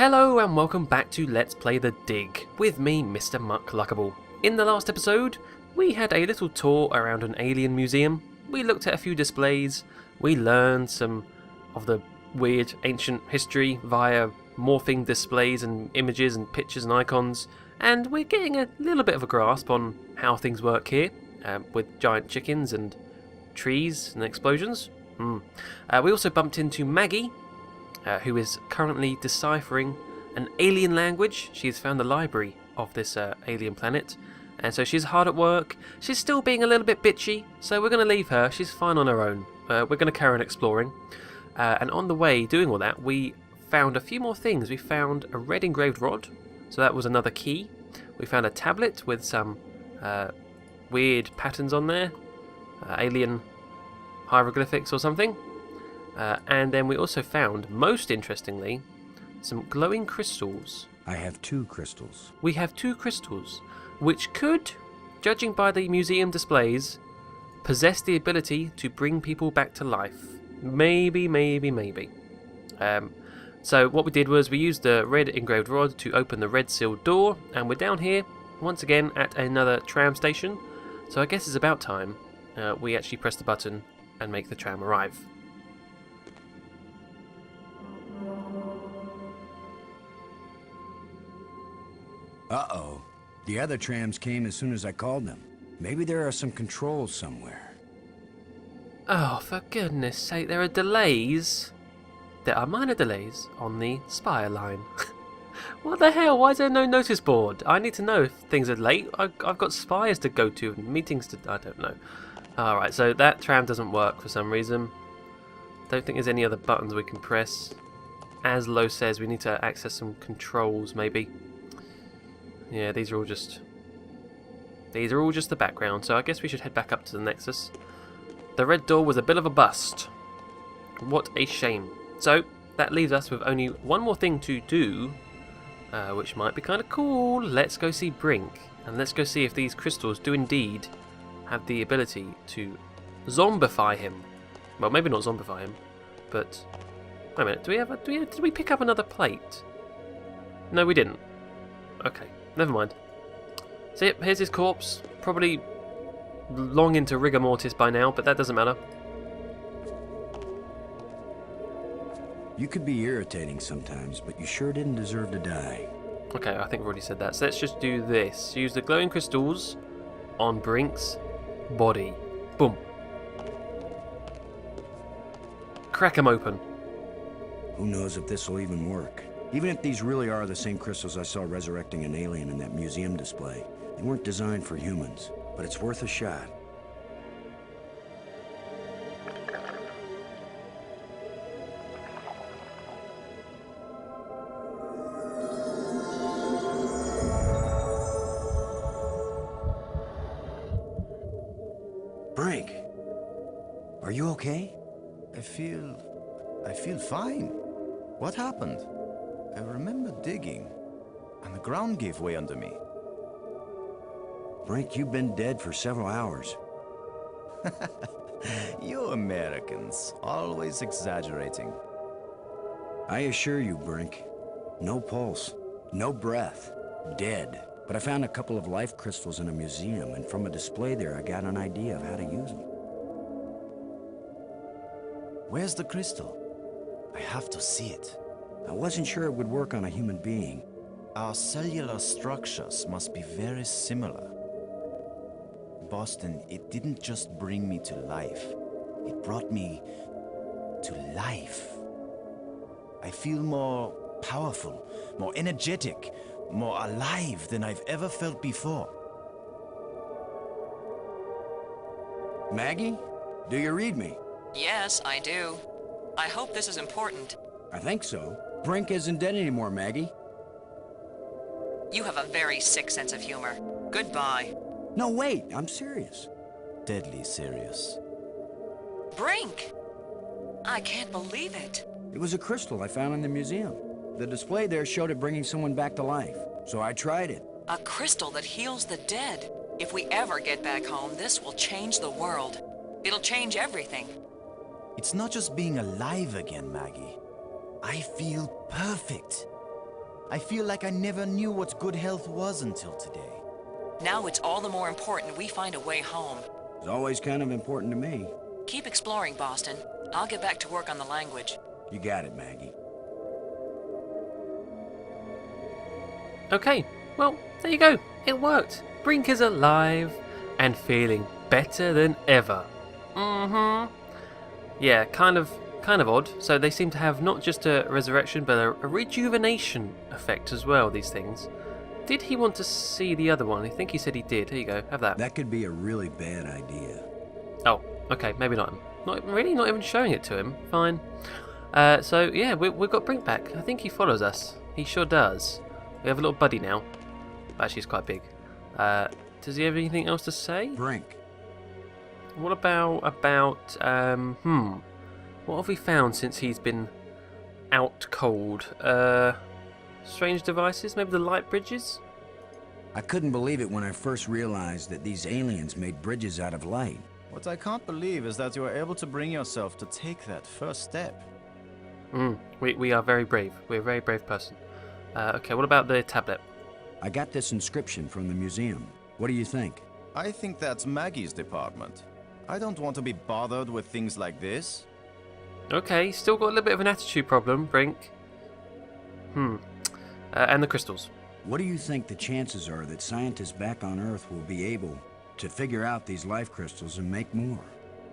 Hello and welcome back to Let's Play The Dig, with me, Mr. Muckluckable. In the last episode, we had a little tour around an alien museum, we looked at a few displays, we learned some of the weird ancient history via morphing displays and images and pictures and icons, and we're getting a little bit of a grasp on how things work here, with giant chickens and trees and explosions. We also bumped into Maggie, who is currently deciphering an alien language. She's found the library of this alien planet, and so she's hard at work. She's still being a little bit bitchy, so we're going to leave her. She's fine on her own. We're going to carry on exploring. And on the way, doing all that, we found a few more things. We found a red engraved rod, so that was another key. We found a tablet with some weird patterns on there, alien hieroglyphics or something. And then we also found, most interestingly, some glowing crystals. I have 2 crystals. We have 2 crystals, which could, judging by the museum displays, possess the ability to bring people back to life. Maybe. So what we did was we used the red engraved rod to open the red sealed door, and we're down here, once again, at another tram station. So I guess it's about time we actually press the button and make the tram arrive. Uh-oh. The other trams came as soon as I called them. Maybe there are some controls somewhere. Oh, for goodness sake, there are delays. There are minor delays on the Spire line. What the hell? Why is there no notice board? I need to know if things are late. I've got spires to go to and meetings to... I don't know. Alright, so that tram doesn't work for some reason. Don't think there's any other buttons we can press. As Lo says, we need to access some controls, maybe. Yeah, these are all just the background, so I guess we should head back up to the Nexus. The red door was a bit of a bust. What a shame. So, that leaves us with only one more thing to do, which might be kind of cool. Let's go see Brink, and let's go see if these crystals do indeed have the ability to zombify him. Well, maybe not zombify him, but... Wait a minute, did we pick up another plate? No, we didn't. Okay. Never mind. See, here's his corpse. Probably long into rigor mortis by now, but that doesn't matter. You could be irritating sometimes, but you sure didn't deserve to die. Okay, I think we've already said that. So let's just do this. Use the glowing crystals on Brink's body. Boom. Crack him open. Who knows if this will even work? Even if these really are the same crystals I saw resurrecting an alien in that museum display, they weren't designed for humans, but it's worth a shot. Brink, are you okay? I feel fine. What happened? I remember digging, and the ground gave way under me. Brink, you've been dead for several hours. You Americans, always exaggerating. I assure you, Brink. No pulse, no breath, dead. But I found a couple of life crystals in a museum, and from a display there I got an idea of how to use them. Where's the crystal? I have to see it. I wasn't sure it would work on a human being. Our cellular structures must be very similar. Boston, it didn't just bring me to life. It brought me to life. I feel more powerful, more energetic, more alive than I've ever felt before. Maggie, do you read me? Yes, I do. I hope this is important. I think so. Brink isn't dead anymore, Maggie. You have a very sick sense of humor. Goodbye. No, wait, I'm serious. Deadly serious. Brink! I can't believe it. It was a crystal I found in the museum. The display there showed it bringing someone back to life, so I tried it. A crystal that heals the dead. If we ever get back home, this will change the world. It'll change everything. It's not just being alive again, Maggie. I feel perfect. I feel like I never knew what good health was until today. Now it's all the more important we find a way home. It's always kind of important to me. Keep exploring, Boston. I'll get back to work on the language. You got it, Maggie. Okay, well, there you go. It worked. Brink is alive and feeling better than ever. Yeah, kind of odd. So they seem to have not just a resurrection, but a rejuvenation effect as well, these things. Did he want to see the other one? I think he said he did. Here you go, have that. That could be a really bad idea. Oh, okay, maybe not. Not even showing it to him. Fine. So yeah, we've got Brink back. I think he follows us. He sure does. We have a little buddy now. Actually, he's quite big. Does he have anything else to say? Brink. What about what have we found since he's been out cold? Strange devices? Maybe the light bridges? I couldn't believe it when I first realized that these aliens made bridges out of light. What I can't believe is that you are able to bring yourself to take that first step. We are very brave. We're a very brave person. Okay, what about the tablet? I got this inscription from the museum. What do you think? I think that's Maggie's department. I don't want to be bothered with things like this. Okay, still got a little bit of an attitude problem, Brink. And the crystals. What do you think the chances are that scientists back on Earth will be able to figure out these life crystals and make more?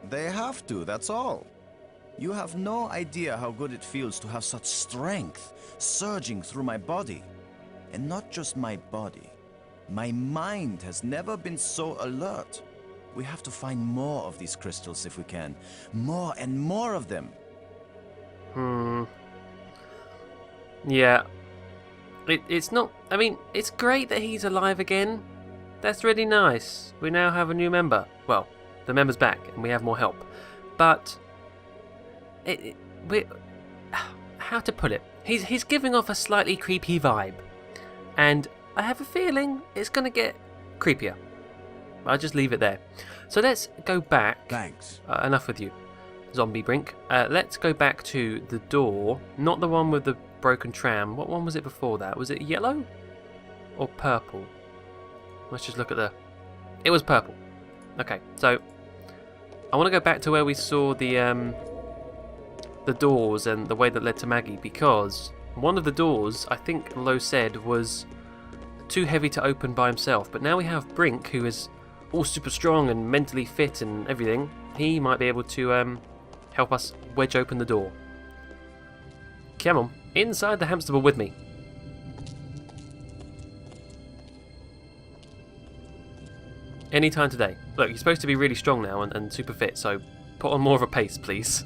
They have to, that's all. You have no idea how good it feels to have such strength surging through my body. And not just my body. My mind has never been so alert. We have to find more of these crystals if we can. More and more of them. Yeah. It's not... I mean, it's great that he's alive again. That's really nice. We now have a new member. Well, the member's back and we have more help. But... how to put it? He's giving off a slightly creepy vibe. And I have a feeling it's going to get creepier. I'll just leave it there. So let's go back. Thanks. Enough with you, zombie Brink. Let's go back to the door. Not the one with the broken tram. What one was it before that? Was it yellow or purple? Let's just look at the... It was purple. Okay, so I want to go back to where we saw the doors and the way that led to Maggie, because one of the doors, I think Lo said, was too heavy to open by himself. But now we have Brink, who is all super strong and mentally fit and everything. He might be able to help us wedge open the door. Come on, inside the hamster ball with me. Anytime today. Look, you're supposed to be really strong now and super fit, so put on more of a pace, please.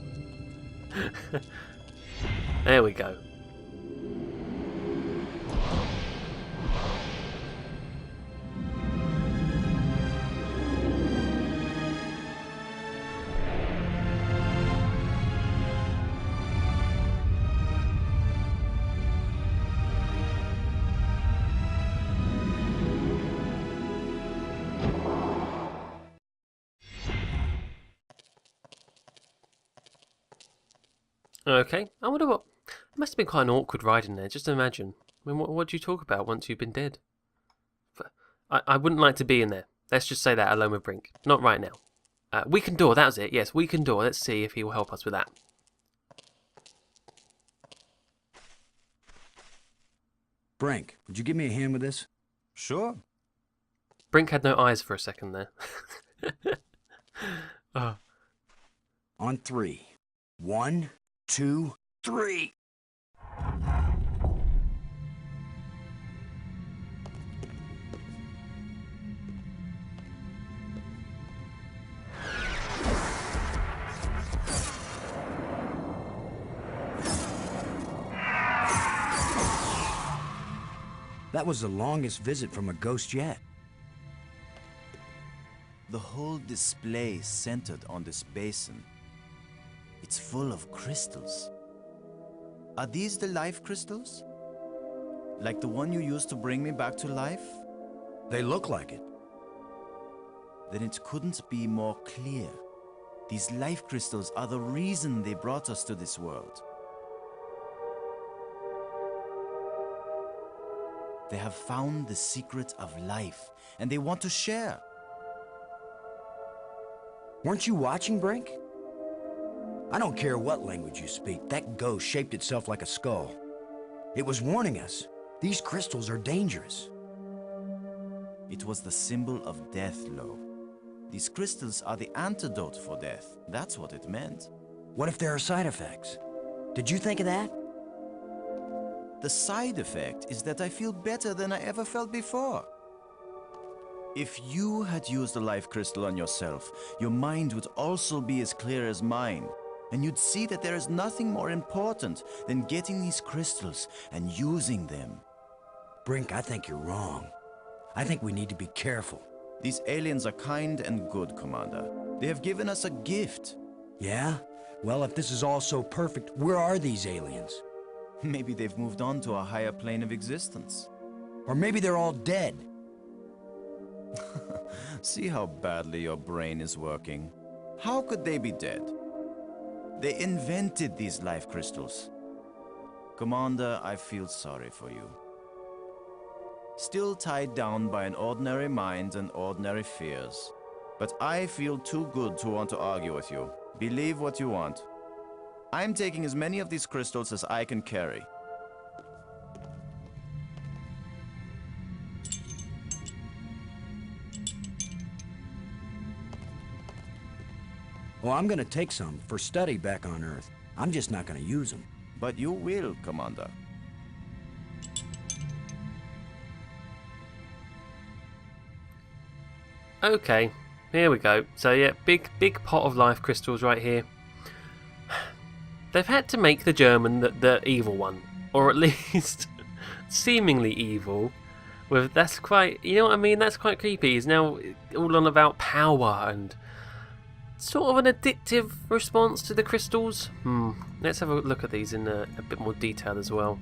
There we go. Okay, I wonder what... It must have been quite an awkward ride in there, just imagine. I mean, what do you talk about once you've been dead? I wouldn't like to be in there. Let's just say that alone with Brink. Not right now. Weakened door, that was it. Yes, weakened door. Let's see if he will help us with that. Brink, would you give me a hand with this? Sure. Brink had no eyes for a second there. Oh. On 3. 1, 2, 3. That was the longest visit from a ghost yet. The whole display centered on this basin. It's full of crystals. Are these the life crystals? Like the one you used to bring me back to life? They look like it. Then it couldn't be more clear. These life crystals are the reason they brought us to this world. They have found the secret of life, and they want to share. Weren't you watching, Brink? I don't care what language you speak, that ghost shaped itself like a skull. It was warning us. These crystals are dangerous. It was the symbol of death, Lo. These crystals are the antidote for death. That's what it meant. What if there are side effects? Did you think of that? The side effect is that I feel better than I ever felt before. If you had used a life crystal on yourself, your mind would also be as clear as mine. And you'd see that there is nothing more important than getting these crystals and using them. Brink, I think you're wrong. I think we need to be careful. These aliens are kind and good, Commander. They have given us a gift. Yeah? Well, if this is all so perfect, where are these aliens? Maybe they've moved on to a higher plane of existence. Or maybe they're all dead. See how badly your brain is working. How could they be dead? They invented these life crystals. Commander, I feel sorry for you. Still tied down by an ordinary mind and ordinary fears. But I feel too good to want to argue with you. Believe what you want. I'm taking as many of these crystals as I can carry. Well, I'm gonna take some for study back on Earth. I'm just not gonna use them. But you will, Commander. Okay, here we go. So yeah, big pot of life crystals right here. They've had to make the German the evil one, or at least seemingly evil. That's quite, you know what I mean? That's quite creepy. He's now all on about power and sort of an addictive response to the crystals. Let's have a look at these in a bit more detail as well.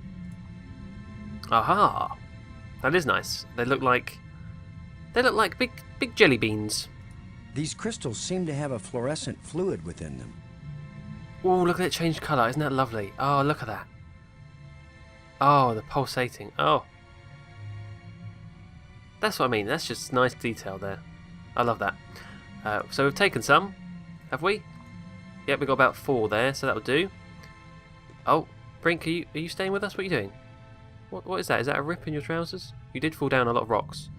Aha, that is nice. They look like big jelly beans. These crystals seem to have a fluorescent fluid within them. Oh, look at it change colour. Isn't that lovely? Oh, look at that. Oh, the pulsating. Oh. That's what I mean. That's just nice detail there. I love that. So we've taken some, have we? Yep, we've got about 4 there, so that'll do. Oh, Brink, are you staying with us? What are you doing? What is that? Is that a rip in your trousers? You did fall down a lot of rocks.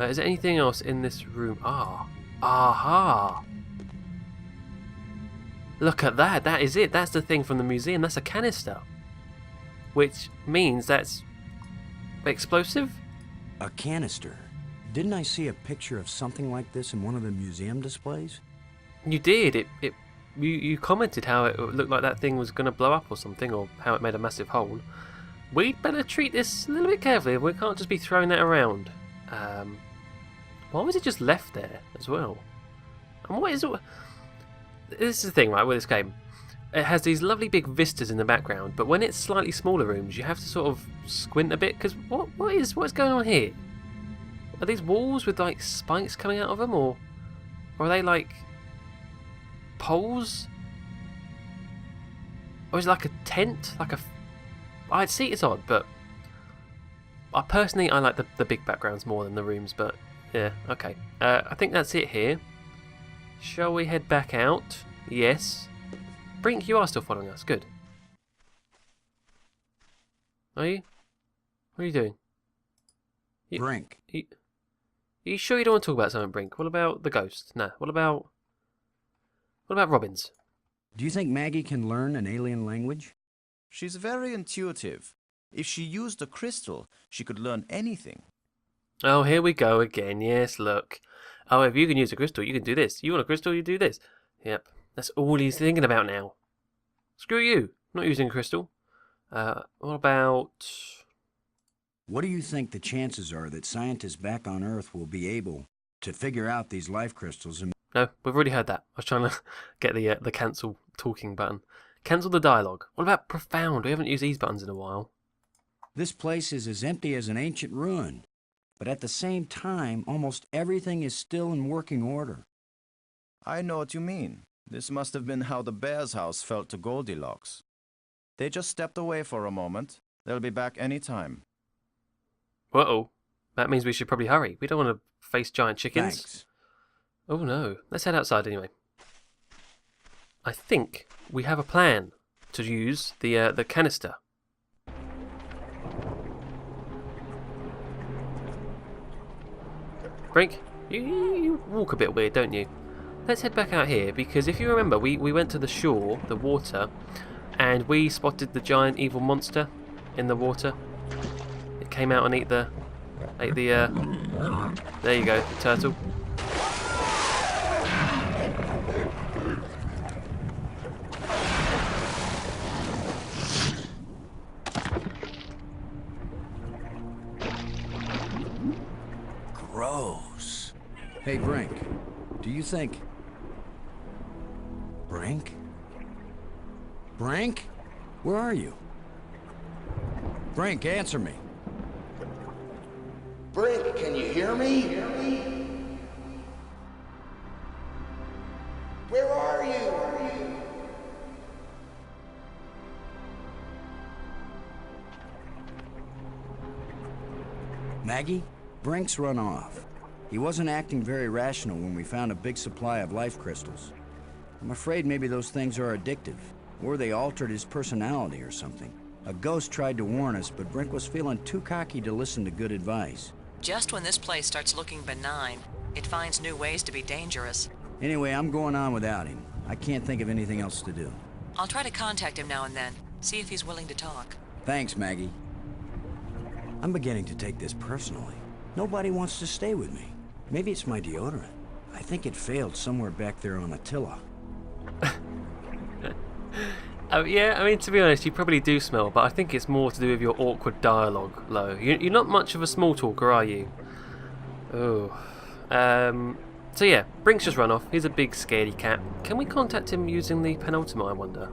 Is there anything else in this room? Aha! Look at that. That is it. That's the thing from the museum. That's a canister. Which means that's explosive? A canister. Didn't I see a picture of something like this in one of the museum displays? You did. You commented how it looked like that thing was going to blow up or something, or how it made a massive hole. We'd better treat this a little bit carefully. We can't just be throwing that around. Why was it just left there as well? And what is it? This is the thing, right, with this game. It has these lovely big vistas in the background, but when it's slightly smaller rooms, you have to sort of squint a bit, because what's going on here? Are these walls with like spikes coming out of them, or are they like poles? Or is it like a tent? I'd see it's odd, but I like the big backgrounds more than the rooms, but yeah, okay. I think that's it here. Shall we head back out? Yes. Brink, you are still following us. Good. Are you? What are you doing? Brink. Are you sure you don't want to talk about something, Brink? What about the ghost? No. What about Robbins? Do you think Maggie can learn an alien language? She's very intuitive. If she used a crystal, she could learn anything. Oh, here we go again. Yes, look. Oh, if you can use a crystal, you can do this. You want a crystal, you do this. Yep. That's all he's thinking about now. Screw you. Not using a crystal. What about... What do you think the chances are that scientists back on Earth will be able to figure out these life crystals and... No, we've already heard that. I was trying to get the cancel talking button. Cancel the dialogue. What about profound? We haven't used these buttons in a while. This place is as empty as an ancient ruin. But at the same time, almost everything is still in working order. I know what you mean. This must have been how the bear's house felt to Goldilocks. They just stepped away for a moment. They'll be back any time. Uh-oh. That means we should probably hurry. We don't want to face giant chickens. Thanks. Oh no. Let's head outside anyway. I think we have a plan to use the canister. Brink, you walk a bit weird, don't you? Let's head back out here, because if you remember, we went to the shore, the water, and we spotted the giant evil monster in the water. It came out and ate the there you go, the turtle. Gross. Hey, Brink, do you think... Brink? Brink? Where are you? Brink, answer me. Brink, can you hear me? Where are you? Maggie? Brink's run off. He wasn't acting very rational when we found a big supply of life crystals. I'm afraid maybe those things are addictive, or they altered his personality or something. A ghost tried to warn us, but Brink was feeling too cocky to listen to good advice. Just when this place starts looking benign, it finds new ways to be dangerous. Anyway, I'm going on without him. I can't think of anything else to do. I'll try to contact him now and then, see if he's willing to talk. Thanks, Maggie. I'm beginning to take this personally. Nobody wants to stay with me. Maybe it's my deodorant. I think it failed somewhere back there on Attila. Yeah, I mean, to be honest, you probably do smell, but I think it's more to do with your awkward dialogue, Lo. You're not much of a small talker, are you? Oh. So yeah, Brink's just run off. He's a big scaredy cat. Can we contact him using the penultimate, I wonder?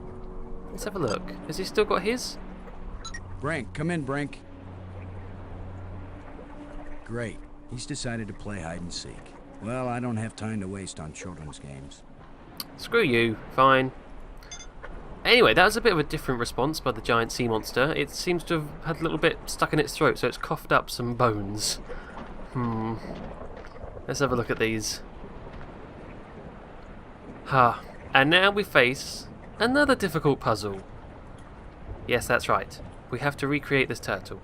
Let's have a look. Has he still got his? Brink, come in, Brink. Great. He's decided to play hide and seek. Well, I don't have time to waste on children's games. Screw you. Fine. Anyway, that was a bit of a different response by the giant sea monster. It seems to have had a little bit stuck in its throat, so it's coughed up some bones. Let's have a look at these. And now we face another difficult puzzle. Yes, that's right. We have to recreate this turtle.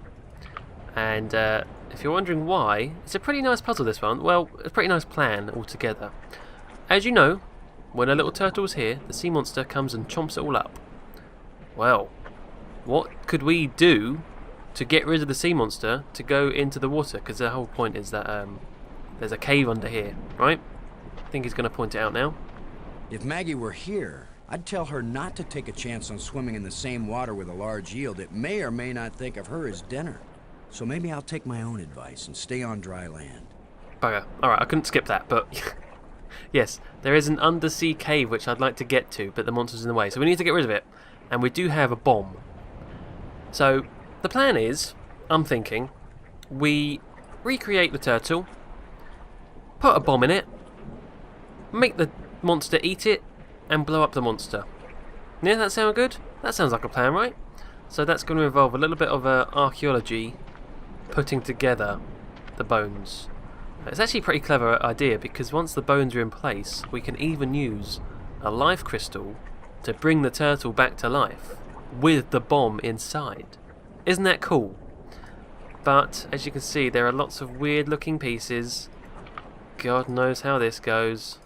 And if you're wondering why, it's a pretty nice puzzle, this one. Well, a pretty nice plan altogether. As you know, when a little turtle's here, the sea monster comes and chomps it all up. Well, what could we do to get rid of the sea monster to go into the water? Because the whole point is that there's a cave under here, right? I think he's going to point it out now. If Maggie were here, I'd tell her not to take a chance on swimming in the same water with a large eel that may or may not think of her as dinner. So maybe I'll take my own advice and stay on dry land. Bugger. Alright, I couldn't skip that, but... yes, there is an undersea cave which I'd like to get to, but the monster's in the way, so we need to get rid of it. And we do have a bomb. So, the plan is, I'm thinking, we recreate the turtle, put a bomb in it, make the monster eat it, and blow up the monster. Yeah, that sound good? That sounds like a plan, right? So that's going to involve a little bit of archaeology, putting together the bones. It's actually a pretty clever idea, because once the bones are in place, we can even use a life crystal to bring the turtle back to life with the bomb inside. Isn't that cool? But as you can see, there are lots of weird looking pieces. God knows how this goes.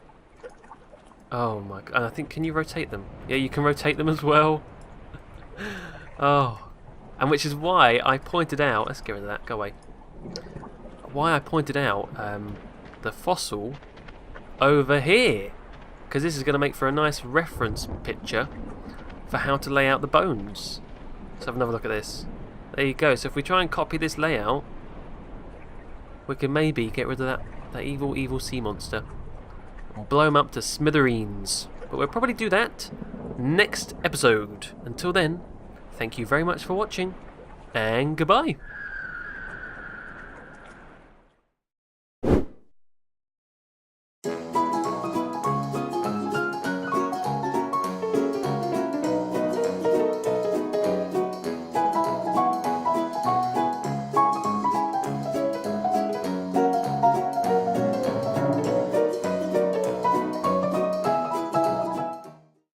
Oh my god, I think, can you rotate them? Yeah, you can rotate them as well. Oh, and which is why I pointed out, let's get rid of that, go away. Why I pointed out the fossil over here, because this is going to make for a nice reference picture for how to lay out the bones. Let's have another look at this. There you go. So if we try and copy this layout, we can maybe get rid of that evil sea monster and blow him up to smithereens. But we'll probably do that next episode. Until then, thank you very much for watching, and goodbye.